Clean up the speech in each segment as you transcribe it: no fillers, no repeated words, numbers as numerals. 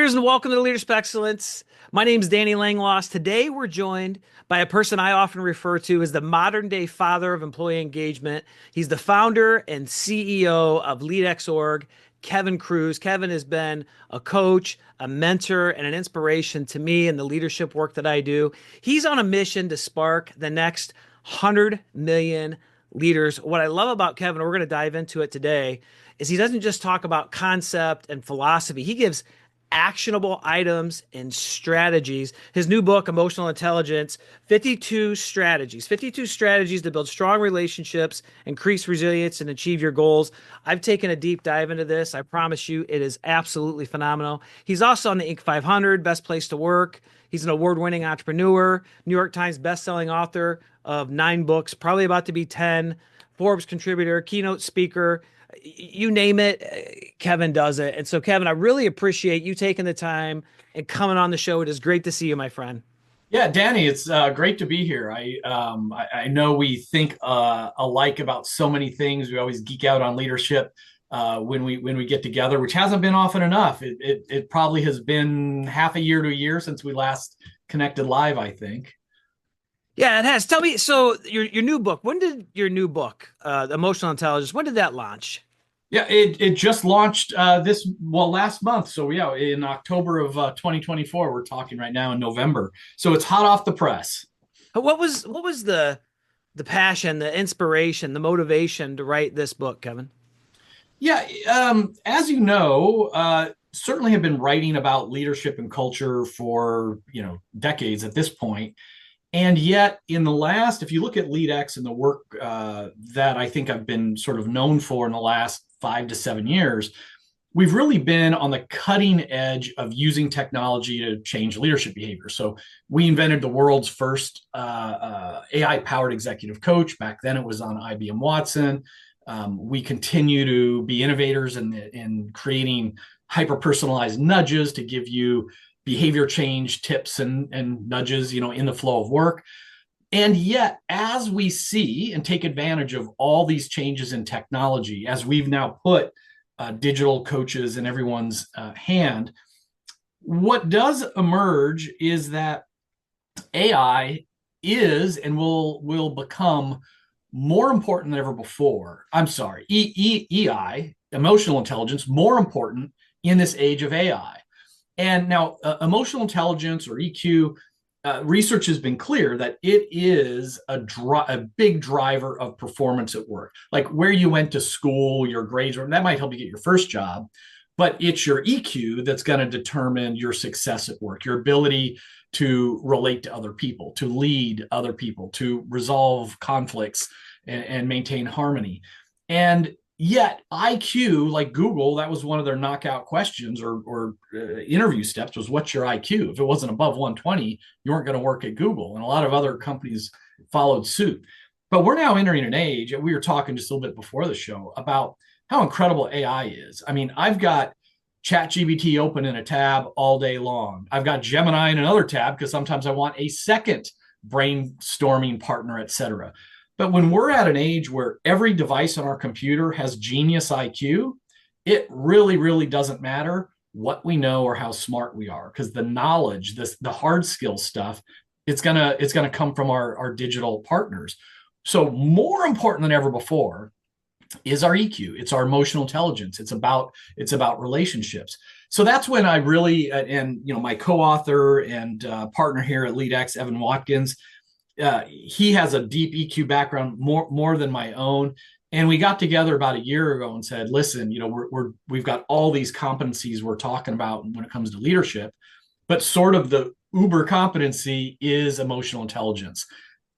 leaders, and welcome to Leadership Excellence. My name is Danny Langloss. Today, we're joined by a person I often refer to as the modern day father of employee engagement. He's the founder and CEO of LeadX.org, Kevin Kruse. Kevin has been a coach, a mentor, and an inspiration to me in the leadership work that I do. He's on a mission to spark the next 100 million leaders. What I love about Kevin, we're going to dive into it today, is he doesn't just talk about concept and philosophy. He gives actionable items and strategies. His new book, Emotional Intelligence, 52 strategies to build strong relationships, increase resilience, and achieve your goals. I've taken a deep dive into this. I promise you, it is absolutely phenomenal. He's also on the Inc. 500, Best Place to Work. He's an award-winning entrepreneur, New York Times best-selling author of 9 books, probably about to be 10, Forbes contributor, keynote speaker. You name it, Kevin does it. And so, Kevin, I really appreciate you taking the time and coming on the show. It is great to see you, my friend. Yeah, Danny, it's great to be here. I know we think alike about so many things. We always geek out on leadership when we get together, which hasn't been often enough. It probably has been half a year to a year since we last connected live, I think. Yeah, it has. Tell me, so your new book, when did your new book, Emotional Intelligence, when did that launch? Yeah, it just launched last month. So yeah, in October of 2024. We're talking right now in November. So it's hot off the press. What was the passion, the inspiration, the motivation to write this book, Kevin? Yeah, as you know, certainly have been writing about leadership and culture for decades at this point. And yet, in the last, if you look at LeadX and the work that I think I've been sort of known for in the last 5 to 7 years, we've really been on the cutting edge of using technology to change leadership behavior. So we invented the world's first AI-powered executive coach. Back then, it was on IBM Watson. We continue to be innovators in creating hyper-personalized nudges to give you behavior change tips and nudges, in the flow of work. And yet, as we see and take advantage of all these changes in technology, as we've now put digital coaches in everyone's hand, what does emerge is that AI is and will become more important than ever before. I'm sorry, EI, emotional intelligence, more important in this age of AI. And now, emotional intelligence or EQ, research has been clear that it is a big driver of performance at work. Like where you went to school, your grades, that might help you get your first job, but it's your EQ that's going to determine your success at work, your ability to relate to other people, to lead other people, to resolve conflicts and maintain harmony. And yet IQ, like Google, that was one of their knockout questions or interview steps was, what's your IQ? If it wasn't above 120, you weren't going to work at Google. And a lot of other companies followed suit. But we're now entering an age, and we were talking just a little bit before the show about how incredible AI is. I mean, I've got ChatGPT open in a tab all day long. I've got Gemini in another tab because sometimes I want a second brainstorming partner, et cetera. But when we're at an age where every device on our computer has genius IQ, it really, really doesn't matter what we know or how smart we are, because the knowledge, the hard skill stuff, it's gonna come from our digital partners. So more important than ever before is our EQ. It's our emotional intelligence. It's about relationships. So that's when I really and my co-author and partner here at LeadX, Evan Watkins. He has a deep EQ background, more than my own, and we got together about a year ago and said, "Listen, we've got all these competencies we're talking about when it comes to leadership, but sort of the uber competency is emotional intelligence.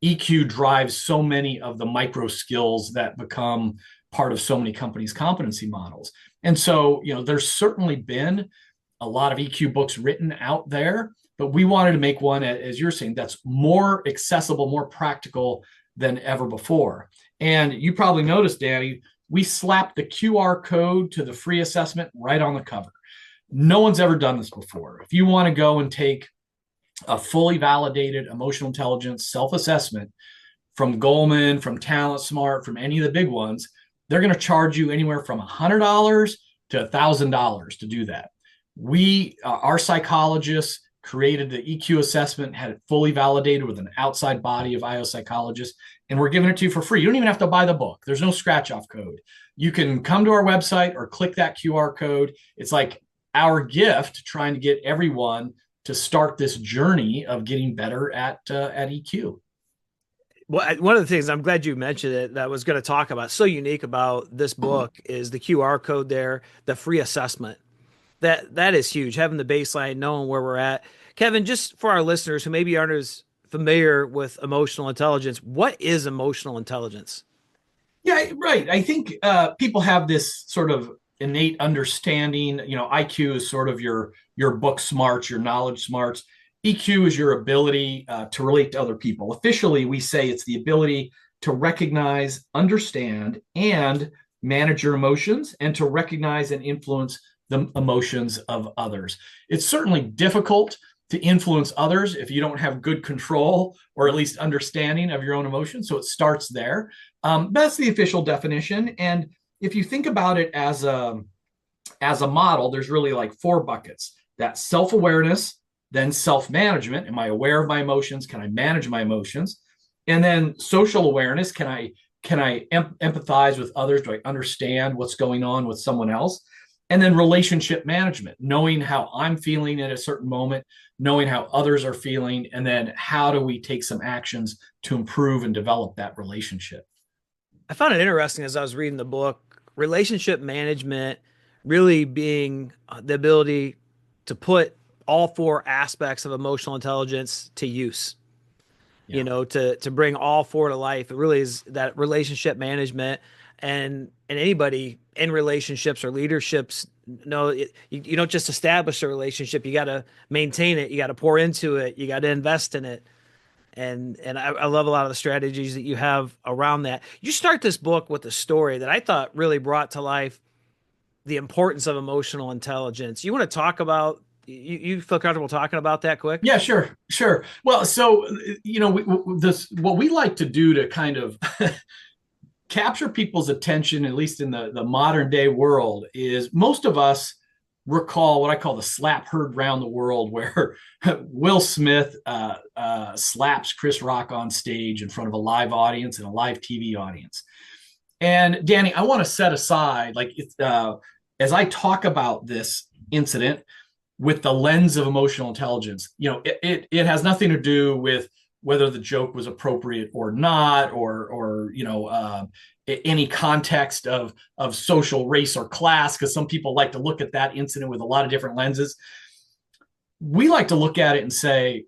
EQ drives so many of the micro skills that become part of so many companies' competency models, and so there's certainly been a lot of EQ books written out there." But we wanted to make one, as you're saying, that's more accessible, more practical than ever before. And you probably noticed, Danny, we slapped the QR code to the free assessment right on the cover. No one's ever done this before. If you want to go and take a fully validated emotional intelligence self-assessment from Goldman, from Talent Smart, from any of the big ones, they're going to charge you anywhere from $100 to $1,000 to do that. our psychologists created the EQ assessment, had it fully validated with an outside body of IO psychologists, and we're giving it to you for free. You don't even have to buy the book. There's no scratch off code. You can come to our website or click that QR code. It's like our gift trying to get everyone to start this journey of getting better at EQ. Well, one of the things I'm glad you mentioned it that I was going to talk about, so unique about this book is the QR code there, the free assessment. That is huge. Having the baseline, knowing where we're at. Kevin, just for our listeners who maybe aren't as familiar with emotional intelligence, what is emotional intelligence? Yeah, right. I think people have this sort of innate understanding. IQ is sort of your book smarts, your knowledge smarts. EQ is your ability to relate to other people. Officially, we say it's the ability to recognize, understand, and manage your emotions, and to recognize and influence the emotions of others. It's certainly difficult to influence others if you don't have good control or at least understanding of your own emotions. So it starts there. That's the official definition. And if you think about it as a model, there's really like four buckets: that self-awareness, then self-management. Am I aware of my emotions? Can I manage my emotions? And then social awareness. Can I empathize with others? Do I understand what's going on with someone else? And then relationship management, knowing how I'm feeling at a certain moment, knowing how others are feeling, and then how do we take some actions to improve and develop that relationship. I found it interesting as I was reading the book, relationship management really being the ability to put all four aspects of emotional intelligence to use, Yeah. to bring all four to life. It really is that relationship management, and anybody in relationships or leaderships know you don't just establish a relationship, you got to maintain it, you got to pour into it, you got to invest in it. And I love a lot of the strategies that you have around that. You start this book with a story that I thought really brought to life the importance of emotional intelligence. You want to talk about, you feel comfortable talking about that quick? Yeah, sure. Well, so this what we like to do to kind of capture people's attention, at least in the modern day world, is most of us recall what I call the slap heard round the world, where Will Smith slaps Chris Rock on stage in front of a live audience and a live TV audience. And Danny, I want to set aside, like, as I talk about this incident with the lens of emotional intelligence, it has nothing to do with whether the joke was appropriate or not, or any context of social race or class, because some people like to look at that incident with a lot of different lenses. We like to look at it and say,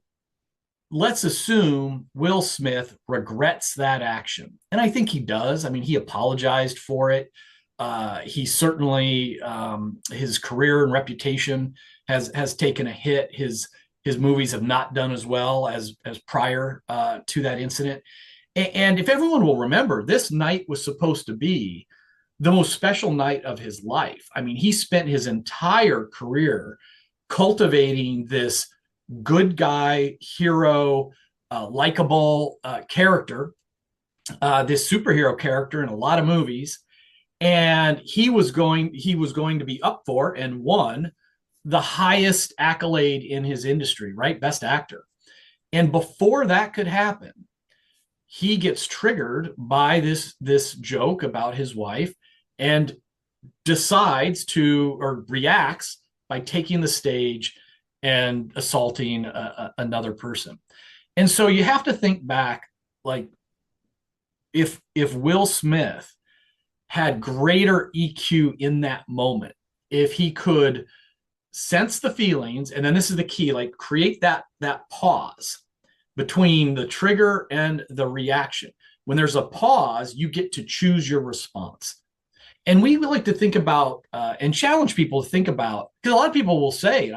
let's assume Will Smith regrets that action. And I think he does. I mean, he apologized for it. He certainly, his career and reputation has taken a hit. His movies have not done as well as prior to that incident. And if everyone will remember, this night was supposed to be the most special night of his life. I mean, he spent his entire career cultivating this good guy, hero, likable character, this superhero character in a lot of movies. And he was going to be up for and won the highest accolade in his industry, right? Best actor. And before that could happen, he gets triggered by this joke about his wife and decides to, or reacts by taking the stage and assaulting another person. And so you have to think back, like, if Will Smith had greater EQ in that moment, if he could sense the feelings, and then this is the key, like, create that pause between the trigger and the reaction. When there's a pause, you get to choose your response. And we like to think about and challenge people to think about, because a lot of people will say,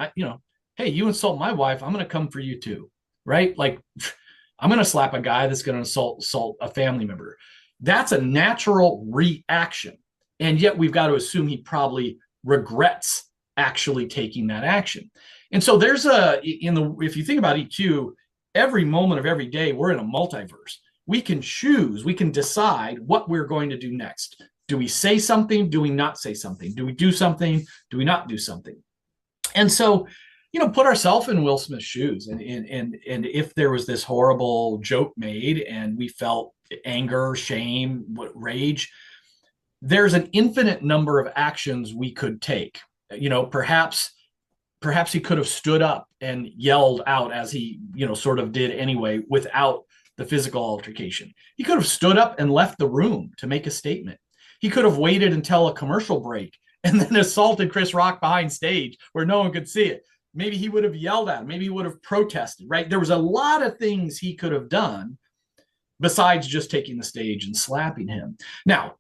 hey, you insult my wife, I'm going to come for you too, right? Like, I'm going to slap a guy that's going to assault a family member. That's a natural reaction. And yet we've got to assume he probably regrets actually taking that action. And so there's if you think about EQ, every moment of every day, we're in a multiverse. We can choose, we can decide what we're going to do next. Do we say something? Do we not say something? Do we do something? Do we not do something? And so, put ourselves in Will Smith's shoes, and if there was this horrible joke made and we felt anger, shame, rage, there's an infinite number of actions we could take. Perhaps he could have stood up and yelled out, as he sort of did anyway, without the physical altercation. He could have stood up and left the room to make a statement. He could have waited until a commercial break and then assaulted Chris Rock behind stage where no one could see it. Maybe he would have yelled at him. Maybe he would have protested, right? There was a lot of things he could have done besides just taking the stage and slapping him. Now,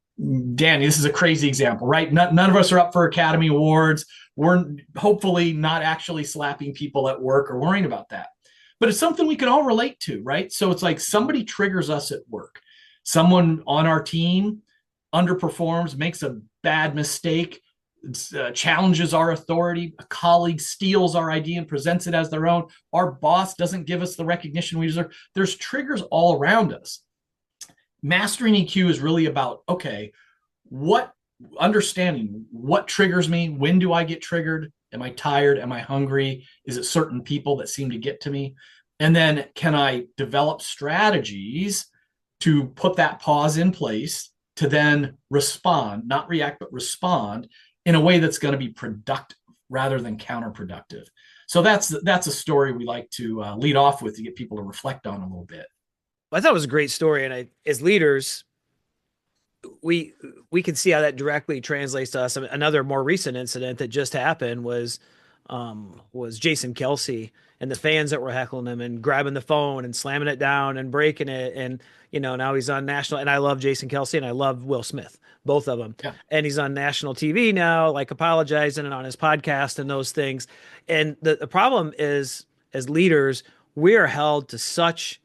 Danny, this is a crazy example, right? None of us are up for Academy Awards. We're hopefully not actually slapping people at work or worrying about that. But it's something we can all relate to, right? So it's like somebody triggers us at work. Someone on our team underperforms, makes a bad mistake, challenges our authority. A colleague steals our idea and presents it as their own. Our boss doesn't give us the recognition we deserve. There's triggers all around us. Mastering EQ is really about, okay, understanding what triggers me. When do I get triggered? Am I tired? Am I hungry? Is it certain people that seem to get to me? And then can I develop strategies to put that pause in place to then respond, not react, but respond in a way that's going to be productive rather than counterproductive. So that's a story we like to lead off with to get people to reflect on a little bit. I thought it was a great story, and as leaders, we can see how that directly translates to us. Another more recent incident that just happened was Jason Kelsey and the fans that were heckling him and grabbing the phone and slamming it down and breaking it. And now he's on national. And I love Jason Kelsey and I love Will Smith, both of them. Yeah. And he's on national TV now, like apologizing and on his podcast and those things. And the problem is, as leaders, we are held to such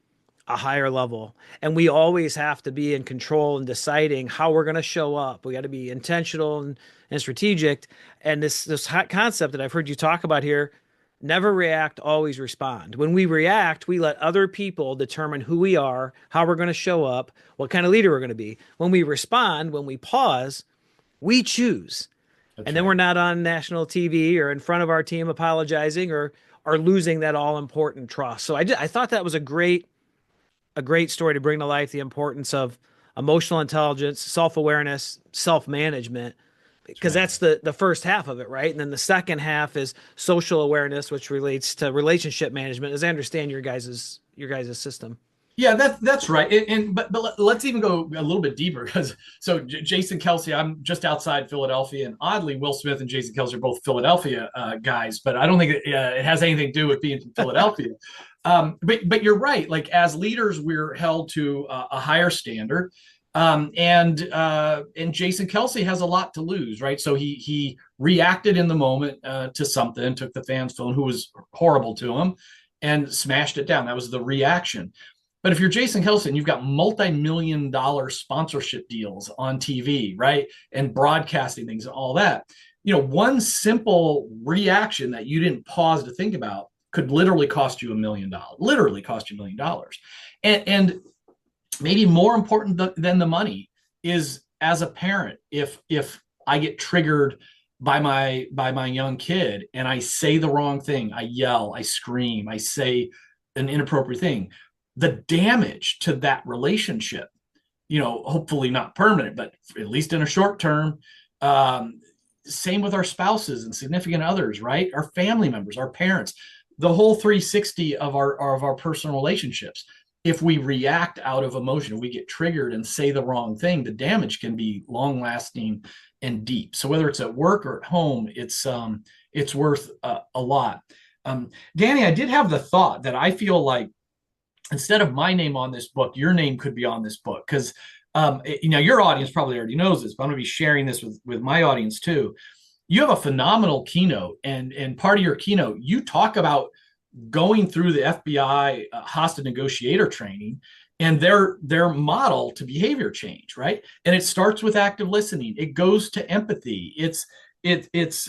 a higher level, and we always have to be in control and deciding how we're going to show up. We got to be intentional and strategic. And this hot concept that I've heard you talk about here, never react, always respond. When we react, we let other people determine who we are, how we're going to show up, what kind of leader we're going to be. When we respond, when we pause, we choose. And then we're not on national TV or in front of our team apologizing or losing that all important trust. So I thought that was a great story to bring to life the importance of emotional intelligence, self-awareness, self-management, because that's the first half of it, right? And then the second half is social awareness, which relates to relationship management, as I understand your guys's system. Yeah, that's right. But let's even go a little bit deeper because Jason Kelsey, I'm just outside Philadelphia, and oddly, Will Smith and Jason Kelsey are both Philadelphia guys, but I don't think it has anything to do with being from Philadelphia. But you're right. Like as leaders, we're held to a higher standard, and Jason Kelsey has a lot to lose, right? So he reacted in the moment to something, took the fan's phone, who was horrible to him, and smashed it down. That was the reaction. But if you're Jason Kelsey and you've got multi-million-dollar sponsorship deals on TV, right, and broadcasting things and all that, one simple reaction that you didn't pause to think about could literally cost you $1 million. Literally cost you $1 million. And maybe more important than the money is, as a parent, if I get triggered by my young kid and I say the wrong thing, I yell, I scream, I say an inappropriate thing, the damage to that relationship, hopefully not permanent, but at least in a short term, same with our spouses and significant others, right? Our family members, our parents, the whole 360 of our personal relationships. If we react out of emotion, we get triggered and say the wrong thing, the damage can be long lasting and deep. So whether it's at work or at home, it's worth a lot. Danny, I did have the thought that I feel like instead of my name on this book, your name could be on this book because your audience probably already knows this, but I'm going to be sharing this with my audience too. You have a phenomenal keynote, and part of your keynote, you talk about going through the FBI hostage negotiator training and their model to behavior change, right? And it starts with active listening. It goes to empathy. It's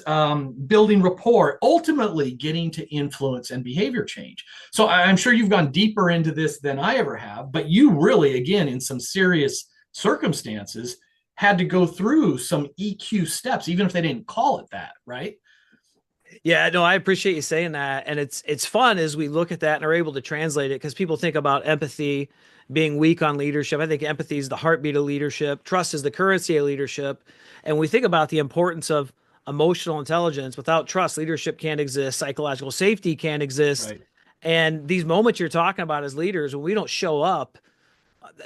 building rapport, ultimately getting to influence and behavior change. So I'm sure you've gone deeper into this than I ever have, but you really, again, in some serious circumstances, had to go through some EQ steps, even if they didn't call it that, right? Yeah, no, I appreciate you saying that. And it's fun as we look at that and are able to translate it because people think about empathy being weak on leadership. I think empathy is the heartbeat of leadership. Trust is the currency of leadership. And we think about the importance of emotional intelligence. Without trust, leadership can't exist, psychological safety can't exist. Right. And these moments you're talking about as leaders, when we don't show up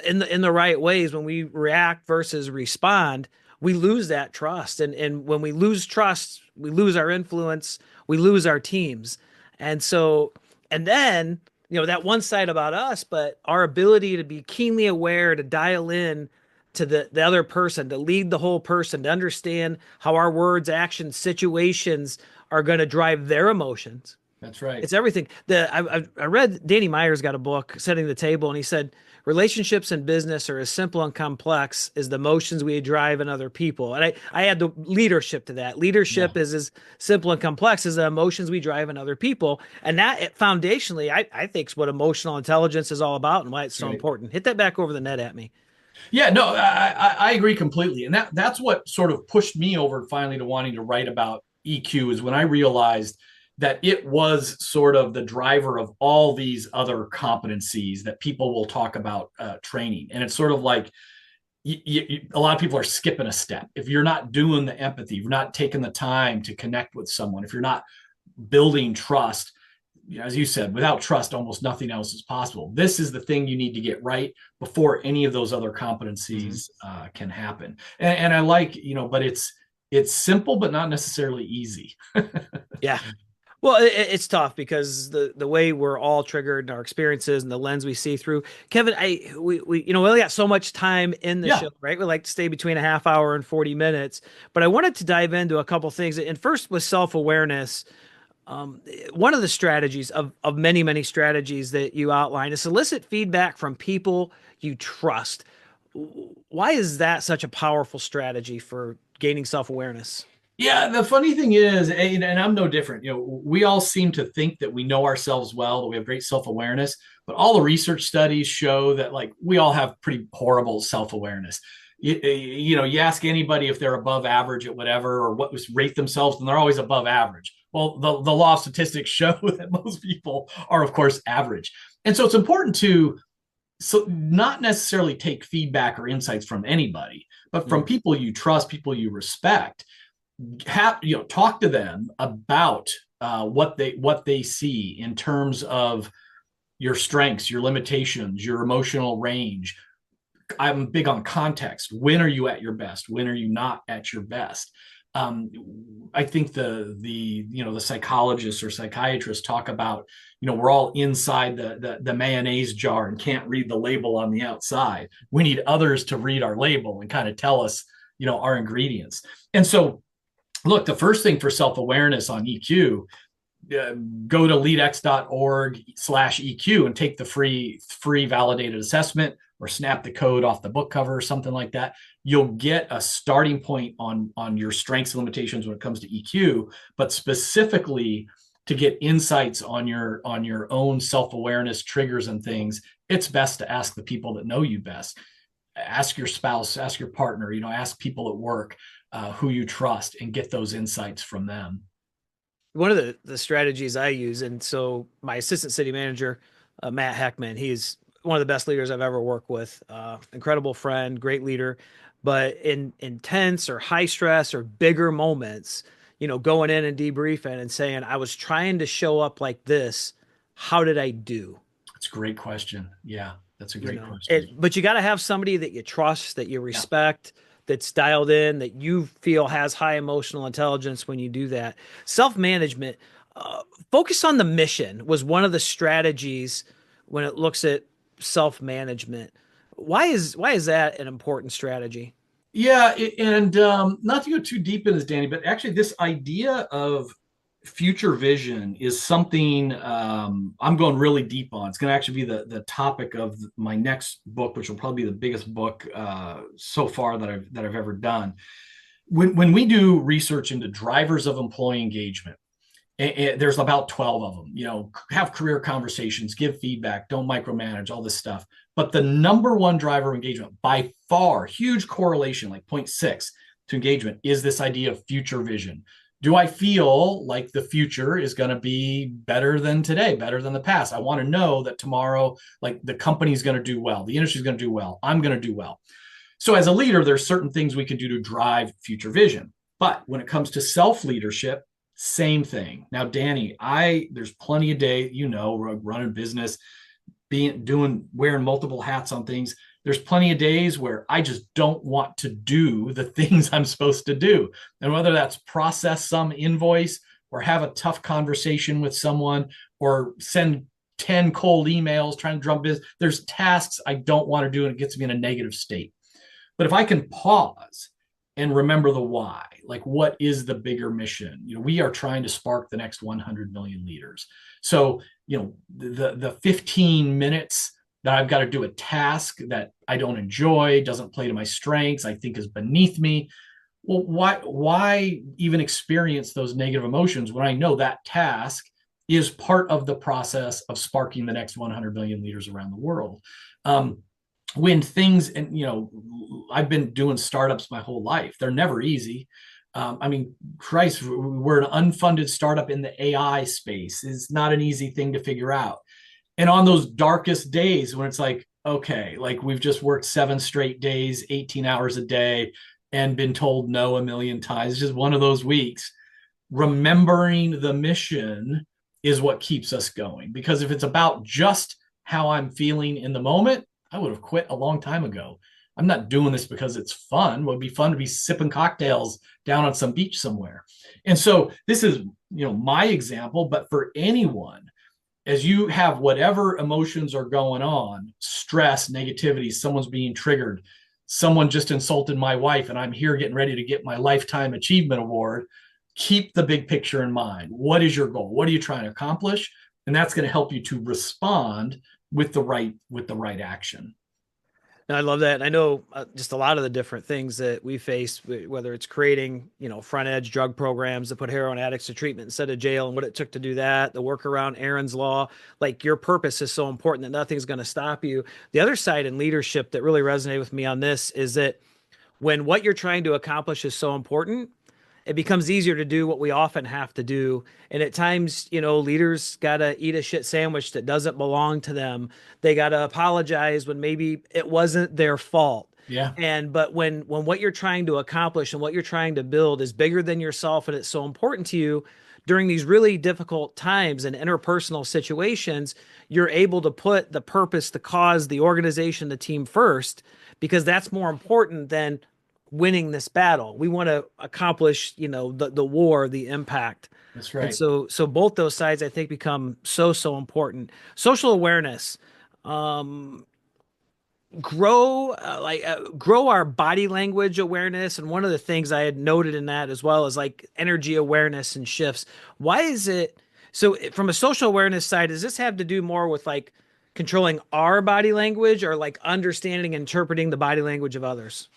in the right ways, when we react versus respond, we lose that trust. And when we lose trust, we lose our influence, we lose our teams. And so, and then, that one side about us, but our ability to be keenly aware, to dial in to the other person, to lead the whole person, to understand how our words, actions, situations are going to drive their emotions. That's right. It's everything. I read Danny Meyer's got a book, Setting the Table, and he said relationships and business are as simple and complex as the emotions we drive in other people. And I add the leadership to that. Yeah, Leadership is as simple and complex as the emotions we drive in other people. And that foundationally, I think is what emotional intelligence is all about and why it's that's so right. important. Hit that back over the net at me. Yeah, no, I agree completely, and that's what sort of pushed me over finally to wanting to write about EQ is when I realized that it was sort of the driver of all these other competencies that people will talk about training, and it's sort of like a lot of people are skipping a step if you're not doing the empathy, if you're not taking the time to connect with someone, if you're not building trust, as you said, without trust, almost nothing else is possible. This is the thing you need to get right before any of those other Mhm. competencies can happen. And I like, but it's simple, but not necessarily easy. Yeah. Well, it's tough because the way we're all triggered and our experiences and the lens we see through. Kevin, we only got so much time in the Yeah, show, right? We like to stay between a half hour and 40 minutes, but I wanted to dive into a couple things. And first with self-awareness, one of the strategies of many, many strategies that you outline is solicit feedback from people you trust. Why is that such a powerful strategy for gaining self-awareness? yeah, the funny thing is, and I'm no different. We all seem to think that we know ourselves well, that we have great self-awareness, but all the research studies show that like we all have pretty horrible self-awareness. You ask anybody if they're above average at whatever or what was rate themselves, and they're always above average. Well, the law of statistics show that most people are, of course, average, and so it's important to not necessarily take feedback or insights from anybody, but from Mm. people you trust, people you respect, talk to them about what they see in terms of your strengths, your limitations, your emotional range. I'm big on context. When are you at your best? When are you not at your best? um, I think the psychologists or psychiatrists talk about, we're all inside the mayonnaise jar and can't read the label on the outside. We need others to read our label and kind of tell us, our ingredients. And so look, the first thing for self-awareness on EQ, go to leadx.org/EQ and take the free validated assessment or snap the code off the book cover or something like that. You'll get a starting point on your strengths and limitations when it comes to EQ, but specifically to get insights on your own self-awareness triggers and things, it's best to ask the people that know you best. Ask your spouse, ask your partner, ask people at work who you trust and get those insights from them. One of the strategies I use, and so my assistant city manager, Matt Heckman, he's one of the best leaders I've ever worked with. Incredible friend, great leader, but in intense or high stress or bigger moments, going in and debriefing and saying, I was trying to show up like this. How did I do? That's a great question. Yeah, that's a you great know question. it but you got to have somebody that you trust, that you Yeah. respect, that's dialed in, that you feel has high emotional intelligence. When you do that, self-management, uh, focus on the mission was one of the strategies when it looks at self-management. Why is that an important strategy? Yeah, and not to go too deep in this, Danny, but actually, this idea of future vision is something I'm going really deep on. It's going to actually be the topic of my next book, which will probably be the biggest book so far that I've ever done. When we do research into drivers of employee engagement, there's about 12 of them. Have career conversations, give feedback, don't micromanage, all this stuff. But the number one driver of engagement by far, huge correlation, like 0.6 to engagement, is this idea of future vision. Do I feel like the future is going to be better than today, better than the past? I want to know that tomorrow, like the company's going to do well, the industry's going to do well, I'm going to do well. So as a leader, there's certain things we can do to drive future vision. But when it comes to self-leadership, same thing. Now, Danny, there's plenty of day, running business, wearing multiple hats on things. There's plenty of days where I just don't want to do the things I'm supposed to do. And whether that's process some invoice or have a tough conversation with someone or send 10 cold emails trying to drum business, there's tasks I don't want to do, and it gets me in a negative state. But if I can pause and remember the why, like what is the bigger mission? We are trying to spark the next 100 million leaders. So, the 15 minutes that I've got to do a task that I don't enjoy, doesn't play to my strengths, I think is beneath me. Well, why even experience those negative emotions when I know that task is part of the process of sparking the next 100 million leaders around the world? When things, and I've been doing startups my whole life, they're never easy. Christ, we're an unfunded startup in the AI space. It's not an easy thing to figure out. And on those darkest days when it's like, okay, like we've just worked 7 straight days, 18 hours a day, and been told no a million times, it's just one of those weeks. Remembering the mission is what keeps us going. Because if it's about just how I'm feeling in the moment, I would have quit a long time ago. I'm not doing this because it's fun. It would be fun to be sipping cocktails down on some beach somewhere. And so this is, my example, but for anyone, as you have whatever emotions are going on, stress, negativity, someone's being triggered, someone just insulted my wife and I'm here getting ready to get my lifetime achievement award, keep the big picture in mind. What is your goal? What are you trying to accomplish? And that's going to help you to respond with the right action. And I love that. And I know just a lot of the different things that we face, whether it's creating, front edge drug programs that put heroin addicts to treatment instead of jail and what it took to do that, the work around Aaron's Law, like your purpose is so important that nothing's going to stop you. The other side in leadership that really resonated with me on this is that when what you're trying to accomplish is so important, it becomes easier to do what we often have to do. And at times, leaders got to eat a shit sandwich that doesn't belong to them. They got to apologize when maybe it wasn't their fault. Yeah. But when what you're trying to accomplish and what you're trying to build is bigger than yourself and it's so important to you during these really difficult times and interpersonal situations, you're able to put the purpose, the cause, the organization, the team first, because that's more important than winning this battle. We want to accomplish, the war, the impact. That's And right. so both those sides I think become so important. Social awareness, grow our body language awareness. And one of the things I had noted in that as well is like energy awareness and shifts. Why is it so from a social awareness side, does this have to do more with like controlling our body language or like understanding and interpreting the body language of others?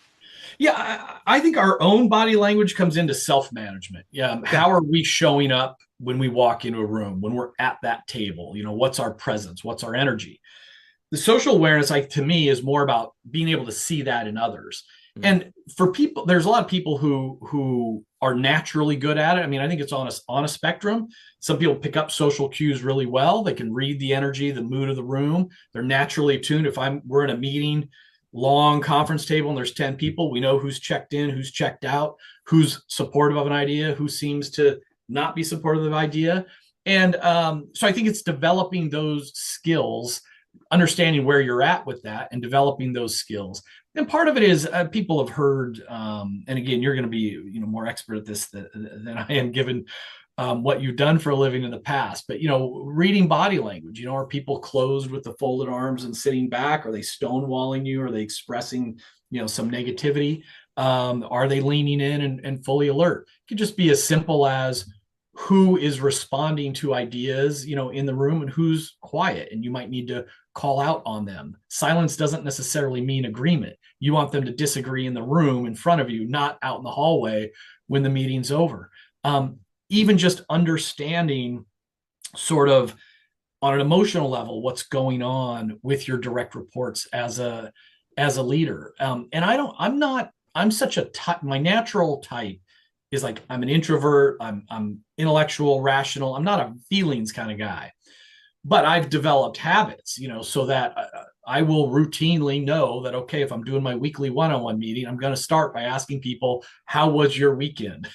Yeah, I think our own body language comes into self-management. Yeah, Okay. how are we showing up when we walk into a room, when we're at that table? What's our presence? What's our energy? The social awareness, like to me, is more about being able to see that in others. Mm. And for people, there's a lot of people who are naturally good at it. I mean, I think it's on a spectrum. Some people pick up social cues really well. They can read the energy, the mood of the room. They're naturally attuned. If we're in a meeting, long conference table, and there's 10 people, we know who's checked in, who's checked out, who's supportive of an idea, who seems to not be supportive of the idea. And so I think it's developing those skills, understanding where you're at with that and developing those skills. And part of it is people have heard, and again, you're going to be more expert at this than I am, given what you've done for a living in the past. But reading body language. Are people closed with the folded arms and sitting back? Are they stonewalling you? Are they expressing some negativity? Are they leaning in and fully alert? It could just be as simple as who is responding to ideas in the room and who's quiet, and you might need to call out on them. Silence doesn't necessarily mean agreement. You want them to disagree in the room in front of you, not out in the hallway when the meeting's over. Even just understanding sort of on an emotional level what's going on with your direct reports as a leader. And I'm such a type, my natural type is like, I'm an introvert, I'm intellectual, rational. I'm not a feelings kind of guy, but I've developed habits, so that I will routinely know that, okay, if I'm doing my weekly one-on-one meeting, I'm going to start by asking people, how was your weekend?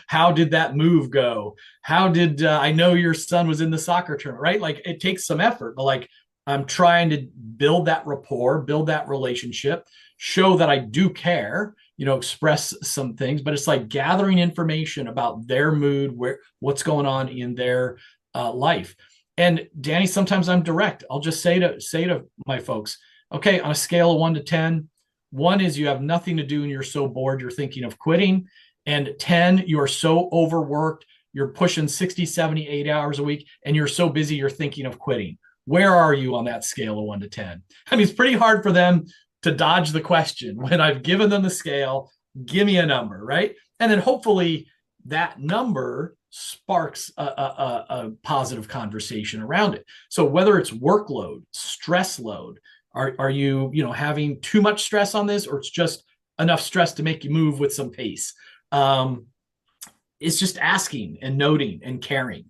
How did that move go? How did I know your son was in the soccer tournament, right? Like, it takes some effort, but like, I'm trying to build that rapport, build that relationship, show that I do care, express some things, but it's like gathering information about their mood, what's going on in their life. And Danny, sometimes I'm direct. I'll just say to my folks, okay, on a scale of 1 to 10, 1 is you have nothing to do and you're so bored you're thinking of quitting. And 10, you are so overworked, you're pushing 60, 70, 8 hours a week, and you're so busy you're thinking of quitting. Where are you on that scale of 1 to 10? I mean, it's pretty hard for them to dodge the question when I've given them the scale. Give me a number, right? And then hopefully that number sparks a positive conversation around it. So whether it's workload, stress load, are you having too much stress on this, or it's just enough stress to make you move with some pace? It's just asking and noting and caring.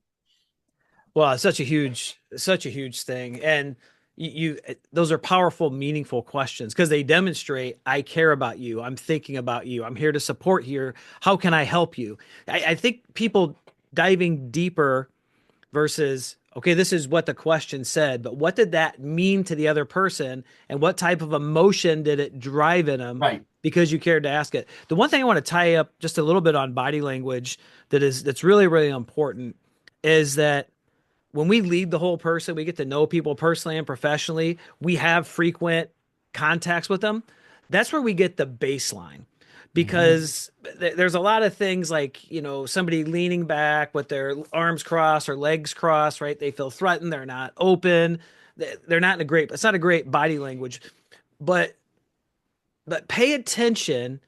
Well, it's such a huge thing. And those are powerful, meaningful questions because they demonstrate I care about you. I'm thinking about you. I'm here to support here. How can I help you? I think people diving deeper versus, okay, this is what the question said, but what did that mean to the other person? And what type of emotion did it drive in them Right. because you cared to ask it? The one thing I want to tie up just a little bit on body language that's really, really important is that when we lead the whole person, we get to know people personally and professionally. We have frequent contacts with them. That's where we get the baseline Mm-hmm. because there's a lot of things like, somebody leaning back with their arms crossed or legs crossed, right? They feel threatened. They're not open. They're not in it's not a great body language, but, pay attention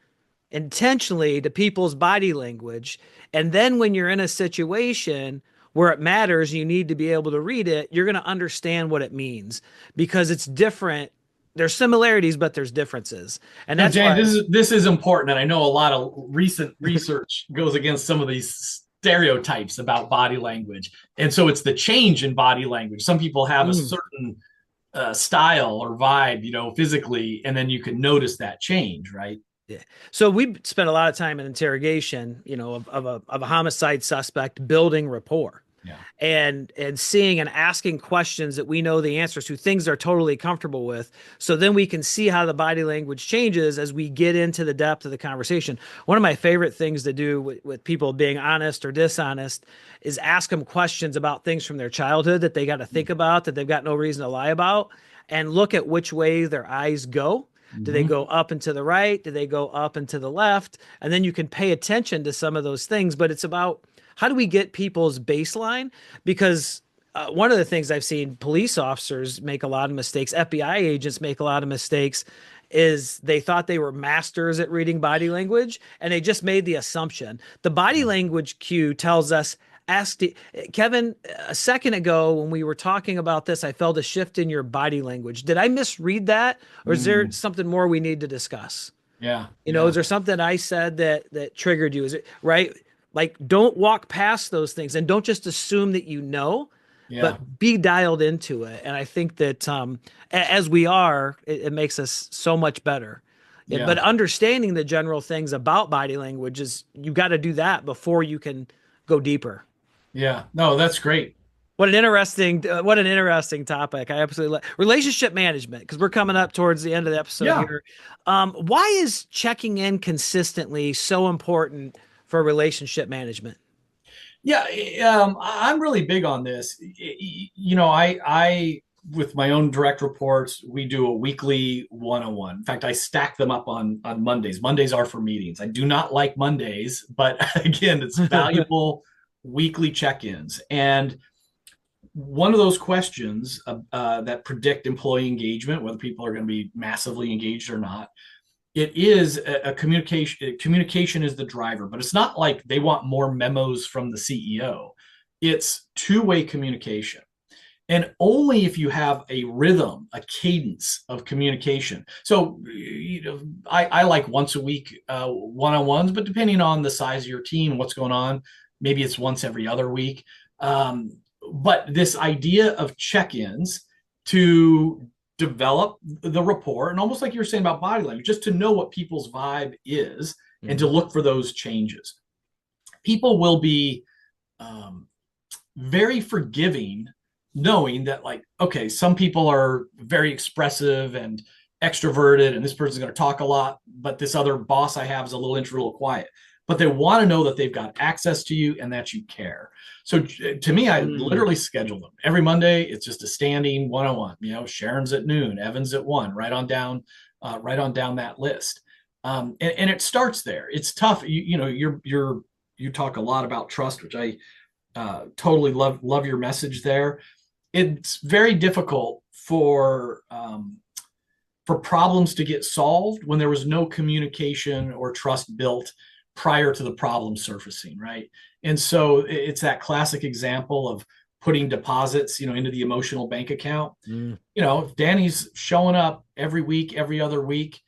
intentionally to people's body language. And then when you're in a situation where it matters, you need to be able to read it, you're going to understand what it means because it's different. There's similarities, but there's differences. And No, that's Jane, why, this is important, and I know a lot of recent research goes against some of these stereotypes about body language, and so it's the change in body language. Some people have a mm, certain style or vibe, physically, and then you can notice that change, right? yeah. So we spent a lot of time in interrogation, of a homicide suspect building rapport. Yeah. And seeing and asking questions that we know the answers to, things they're totally comfortable with. So then we can see how the body language changes as we get into the depth of the conversation. One of my favorite things to do with people being honest or dishonest is ask them questions about things from their childhood that they got to think about, that they've got no reason to lie about, and look at which way their eyes go. Do they Mm-hmm. go up and to the right? Do they go up and to the left? And then you can pay attention to some of those things, but it's about how do we get people's baseline? Because one of the things I've seen police officers make a lot of mistakes, FBI agents make a lot of mistakes, is they thought they were masters at reading body language and they just made the assumption. The body Yeah. language cue tells us, ask Kevin, a second ago when we were talking about this, I felt a shift in your body language. Did I misread that? Or is there Mm. something more we need to discuss? Yeah. Is Yeah. there something I said that triggered you? Is it right? Like, don't walk past those things and don't just assume that Yeah. but be dialed into it. And I think that as we are, it makes us so much better. But Yeah. understanding the general things about body language is you got to do that before you can go deeper. Yeah. No, that's great. What an interesting topic. I absolutely love relationship management because we're coming up towards the end of the episode Yeah. here. Why is checking in consistently so important for relationship management? Yeah, I'm really big on this. I with my own direct reports, we do a weekly one-on-one. In fact, I stack them up on Mondays. Mondays are for meetings. I do not like Mondays, but again, it's valuable weekly check-ins. And one of those questions that predict employee engagement, whether people are going to be massively engaged or not, it is a communication. Communication is the driver, but it's not like they want more memos from the CEO. It's two-way communication. And only if you have a rhythm, a cadence of communication. So, I like once a week one-on-ones, but depending on the size of your team and what's going on, maybe it's once every other week. Um, but this idea of check-ins to develop the rapport, and almost like you were saying about body language, just to know what people's vibe is and to Mhm. look for those changes. People will be um, very forgiving, knowing that, like, okay, some people are very expressive and extroverted and this person's going to talk a lot, but this other boss I have is a little introvert, a little quiet, but they want to know that they've got access to you and that you care. So to me, I Mm. literally schedule them every Monday. It's just a standing one-on-one. Sharon's at noon, Evan's at 1, right on down that list. And it starts there. It's tough. You talk a lot about trust, which I totally love your message there. It's very difficult for problems to get solved when there was no communication or trust built prior to the problem surfacing, right? And so it's that classic example of putting deposits, into the emotional bank account. Mm. If Danny's showing up every week, every other week,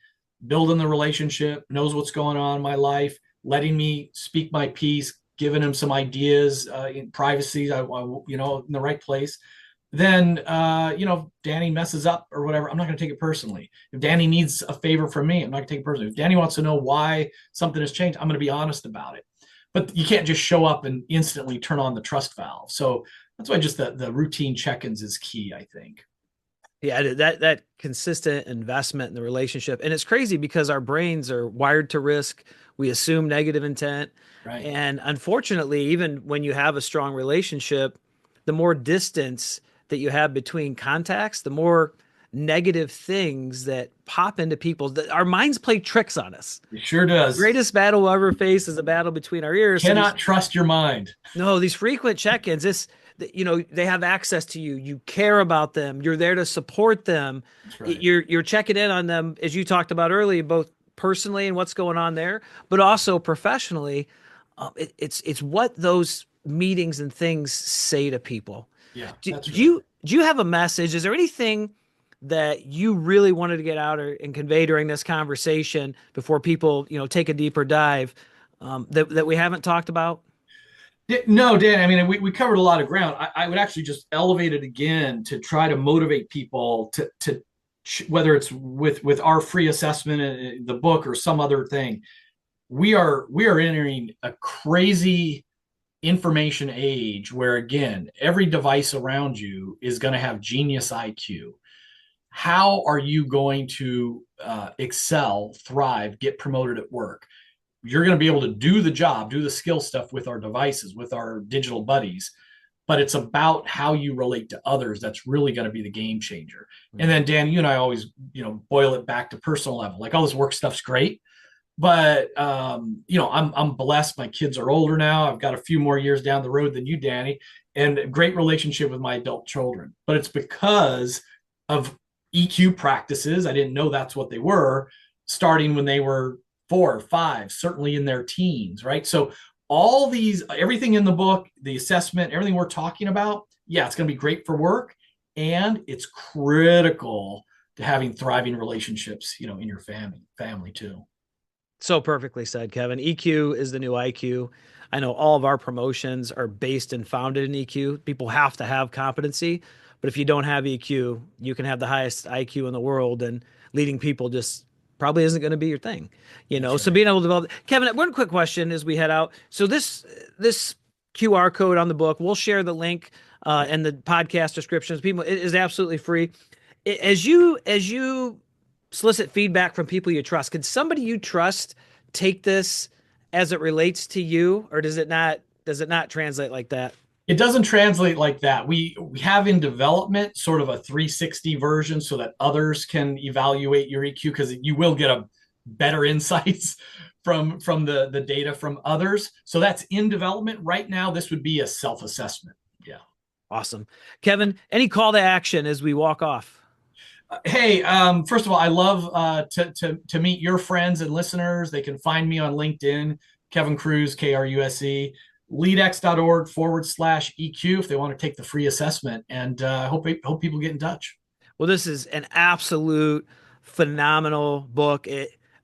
building the relationship, knows what's going on in my life, letting me speak my piece, giving him some ideas in privacy, in the right place, then if Danny messes up or whatever, I'm not going to take it personally. If Danny needs a favor from me, I'm not going to take it personally. If Danny wants to know why something has changed, I'm going to be honest about it. But you can't just show up and instantly turn on the trust valve. So that's why just the routine check-ins is key, I think. Yeah, that consistent investment in the relationship. And it's crazy because our brains are wired to risk. We assume negative intent. Right. And unfortunately, even when you have a strong relationship, the more distance that you have between contacts, the more negative things that pop into people. Our minds play tricks on us. It sure does. Greatest battle we'll ever face is a battle between our ears. So these Cannot trust your mind. no, these frequent check-ins, they have access to you. You care about them. You're there to support them. That's right. You're checking in on them, as you talked about earlier, both personally and what's going on there, but also professionally. It's what those meetings and things say to people. Yeah, Do, that's do right. you have a message? Is there anything that you really wanted to get out and convey during this conversation before people, take a deeper dive, that we haven't talked about? No, Dan, I mean, we covered a lot of ground. I would actually just elevate it again to try to motivate people to whether it's with our free assessment, the book, or some other thing. We are entering a crazy information age where, again, every device around you is going to have genius IQ. How are you going to excel, thrive, get promoted at work? You're going to be able to do the job, do the skill stuff with our devices, with our digital buddies. But it's about how you relate to others that's really going to be the game changer. And then, Dan, you and I always, boil it back to personal level. Like, all this work stuff's great, but I'm blessed. My kids are older now. I've got a few more years down the road than you, Danny, and a great relationship with my adult children. But it's because of EQ practices. I didn't know that's what they were, starting when they were 4 or 5, certainly in their teens, right? So all these, everything in the book, the assessment, everything we're talking about, yeah, it's going to be great for work, and it's critical to having thriving relationships, in your family too. So perfectly said, Kevin. EQ is the new IQ. I know all of our promotions are based and founded in EQ. People have to have competency, but if you don't have EQ, you can have the highest IQ in the world, and leading people just probably isn't going to be your thing. That's So right. being able to develop, Kevin, one quick question as we head out. So this QR code on the book, we'll share the link and the podcast descriptions. People, it is absolutely free. As you solicit feedback from people you trust, could somebody you trust take this as it relates to you, or does it not translate like that? It doesn't translate like that. We have in development sort of a 360 version so that others can evaluate your EQ, because you will get a better insights from the data from others. So that's in development right now. This would be a self-assessment. Yeah. Awesome. Kevin, any call to action as we walk off? Hey, first of all, I love to meet your friends and listeners. They can find me on LinkedIn, Kevin Kruse, Kruse. leadx.org/EQ if they want to take the free assessment. And hope people get in touch. Well, this is an absolute phenomenal book.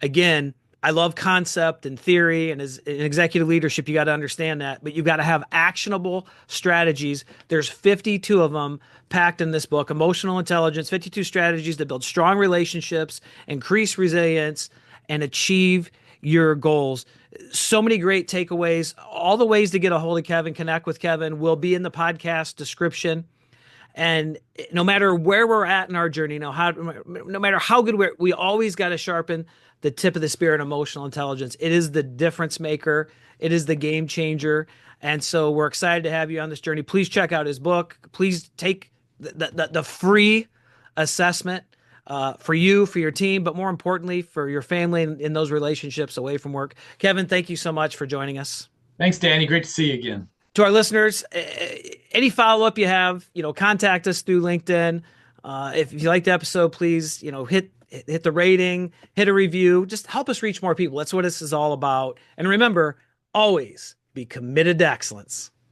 Again, I love concept and theory, and as in executive leadership, you got to understand that, but you've got to have actionable strategies. There's 52 of them packed in this book, Emotional Intelligence, 52 strategies to build strong relationships, increase resilience, and achieve your goals. So many great takeaways. All the ways to get a hold of Kevin, connect with Kevin will be in the podcast description. And no matter where we're at in our journey, no matter how good we always got to sharpen the tip of the spear in emotional intelligence. It is the difference maker. It is the game changer. And so we're excited to have you on this journey. Please check out his book. Please take the free assessment for you, for your team, but more importantly, for your family and in those relationships away from work. Kevin, thank you so much for joining us. Thanks, Danny. Great to see you again. To our listeners, any follow-up you have, contact us through LinkedIn. If you like the episode, please, hit the rating, hit a review, just help us reach more people. That's what this is all about. And remember, always be committed to excellence.